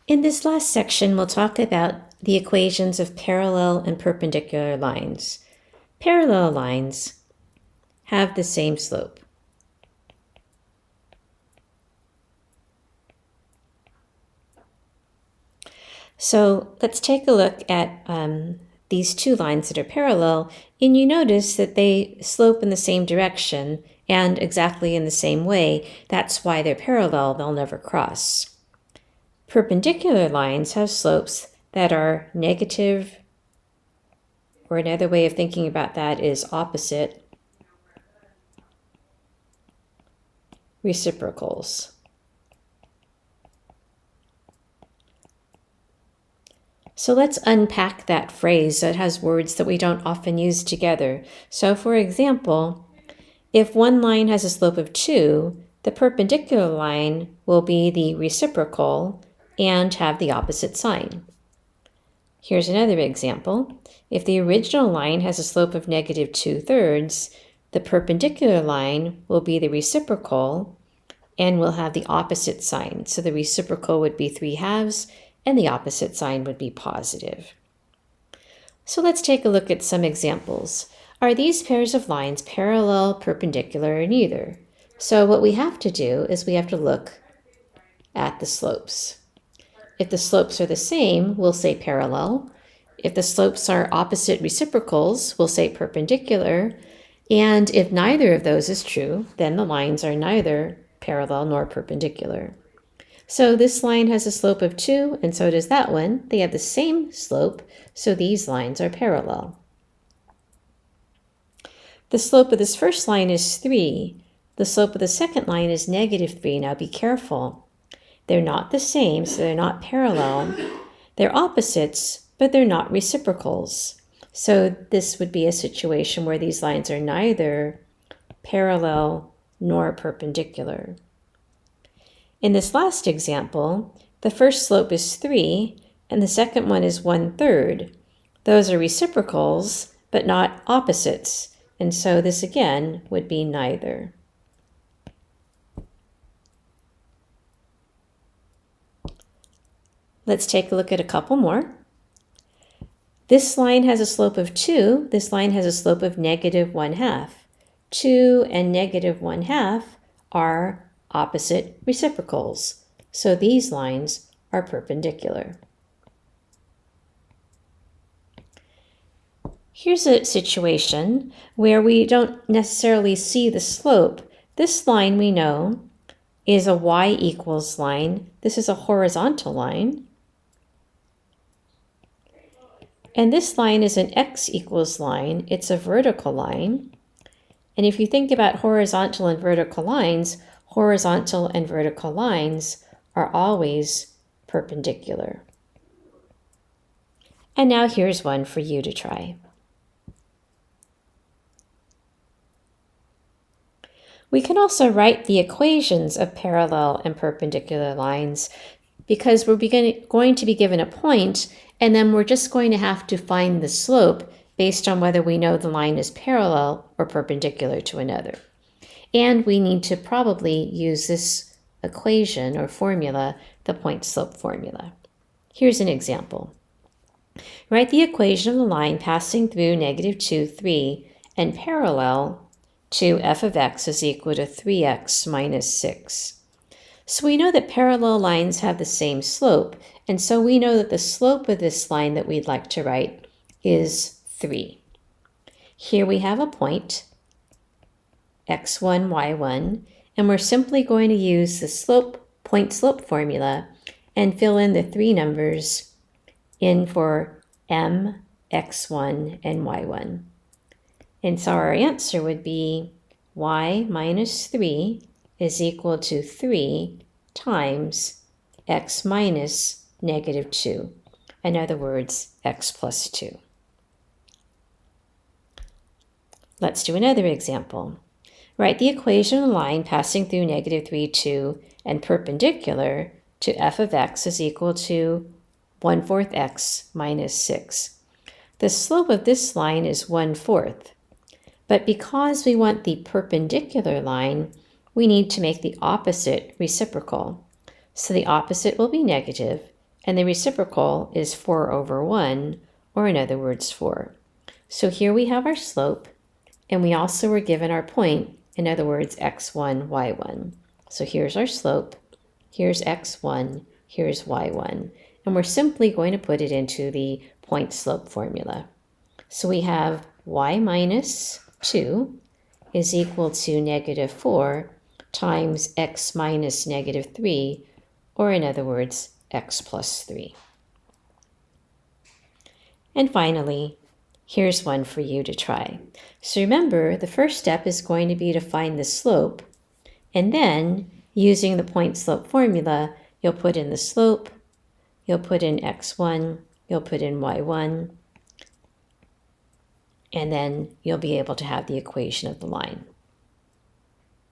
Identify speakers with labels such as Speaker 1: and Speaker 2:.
Speaker 1: In this last section, we'll talk about the equations of parallel and perpendicular lines. Parallel lines have the same slope. So let's take a look at these two lines that are parallel, and you notice that they slope in the same direction and exactly in the same way. That's why they're parallel, they'll never cross. Perpendicular lines have slopes that are negative, or another way of thinking about that is opposite reciprocals. So let's unpack that phrase that has words that we don't often use together. So for example, if one line has a slope of 2, the perpendicular line will be the reciprocal and have the opposite sign. Here's another example. If the original line has a slope of negative 2/3, the perpendicular line will be the reciprocal and will have the opposite sign. So the reciprocal would be 3/2 and the opposite sign would be positive. So let's take a look at some examples. Are these pairs of lines parallel, perpendicular, or neither? So what we have to do is we have to look at the slopes. If the slopes are the same, we'll say parallel. If the slopes are opposite reciprocals, we'll say perpendicular. And if neither of those is true, then the lines are neither parallel nor perpendicular. So this line has a slope of 2, and so does that one. They have the same slope, so these lines are parallel. The slope of this first line is 3. The slope of the second line is -3. Now be careful. They're not the same, so they're not parallel. They're opposites, but they're not reciprocals. So this would be a situation where these lines are neither parallel nor perpendicular. In this last example, the first slope is 3, and the second one is 1/3. Those are reciprocals, but not opposites, and so this again would be neither. Let's take a look at a couple more. This line has a slope of 2. This line has a slope of -1/2. 2 and -1/2 are opposite reciprocals, so these lines are perpendicular. Here's a situation where we don't necessarily see the slope. This line we know is a y= line. This is a horizontal line. And this line is an x= line. It's a vertical line. And if you think about horizontal and vertical lines, horizontal and vertical lines are always perpendicular. And now here's one for you to try. We can also write the equations of parallel and perpendicular lines because we're going to be given a point, and then we're just going to have to find the slope based on whether we know the line is parallel or perpendicular to another. And we need to probably use this equation or formula, the point-slope formula. Here's an example. Write the equation of the line passing through -2, 3, and parallel to f of x is equal to 3x minus 6. So we know that parallel lines have the same slope, and so we know that the slope of this line that we'd like to write is 3. Here we have a point, x1, y1, and we're simply going to use the point-slope formula and fill in the 3 numbers in for m, x1, and y1. And so our answer would be y minus 3 is equal to 3 times x minus -2. In other words, x plus 2. Let's do another example. Write the equation of a line passing through -3, 2, and perpendicular to f of x is equal to 1/4 x minus 6. The slope of this line is 1/4. But because we want the perpendicular line, we need to make the opposite reciprocal. So the opposite will be negative, and the reciprocal is 4 over 1, or in other words, 4. So here we have our slope, and we also were given our point, in other words, x1, y1. So here's our slope, here's x1, here's y1, and we're simply going to put it into the point slope formula. So we have y minus 2 is equal to negative 4 times x minus negative 3, or in other words, x plus 3. And finally, here's one for you to try. So remember, the first step is going to be to find the slope, and then using the point slope formula, you'll put in the slope, you'll put in x1, you'll put in y1, and then you'll be able to have the equation of the line.